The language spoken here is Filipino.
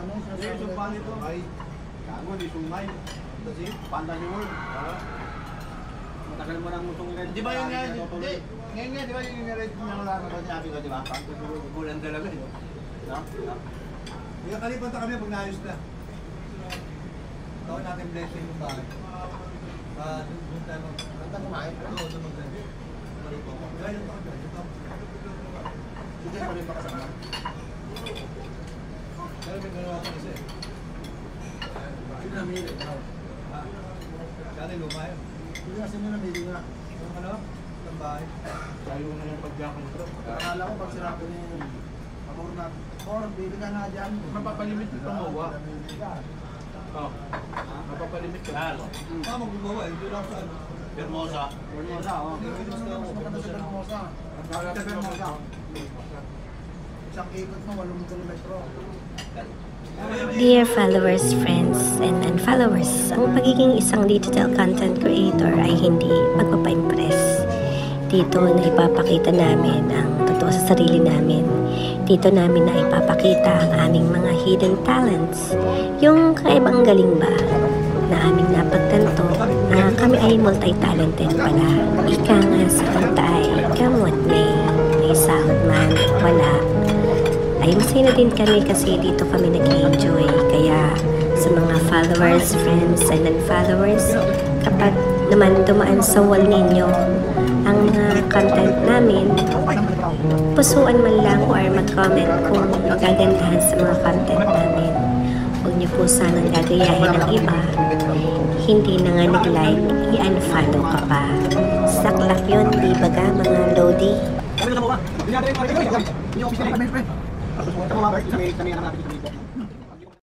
ano? Hindi, sumpa nito. Ay, gago, di sumay. Kasi, fantasy world. Matagal mo nang utong red. Di ba yun nga? Hindi. Ngayon nga, di ba yung red na wala na ba sinabi ko, di ba? Kulang talaga yun. No? Kaya kalipan na kami pag naayos na. Tawag natin blessing yung bahay. Doon tayo mag-kanta kumain. Oo, doon mag-blessing. Marito ko. Gaya yung taon. Sige, marin pa kasama. Pero may gano'n ako kasi. Sino namili? Kaya luma yun. Hindi nga sino namili nga. Yung ano? Ang bahay. Tayo na yung pag-jack ng truck. Akala ko pag sinabi niya yung amor natin. Oo, nagbili ka nga dyan. Mapapalimit ito mawa. Oo. Mapapalimit ka. Magbubawa. Ito lang sa ano. Hermosa. Hermosa, oo. Maganda sa Hermosa. Sa Hermosa. Isang ikot mo, 8 kilometro. Dear followers, friends, and unfollowers, ang pagiging isang digital content creator ay hindi magpapa-impress. Dito na ipapakita namin ang totoo sa sarili namin. Dito namin na ipapakita ang aming mga hidden talents. Yung kaibang galing ba na aming napagtanto na kami ay multi-talented pala. Ika nga sa kanta ay, come what may sahod man, wala. Ay masaya na din kami kasi dito kami nag-enjoy. Kaya sa mga followers, friends, and unfollowers, kapag naman dumaan sa wall ninyo ang mga content namin, pusuan man lang or mag-comment kung magagandahan sa mga content namin. Huwag niyo po sanang gagayahin ng iba. Hindi na nga nag-like, i-unfollow ka pa. Saklap yun, di ba ga mga Lodi? Kami na mo ba? Hindi natin yung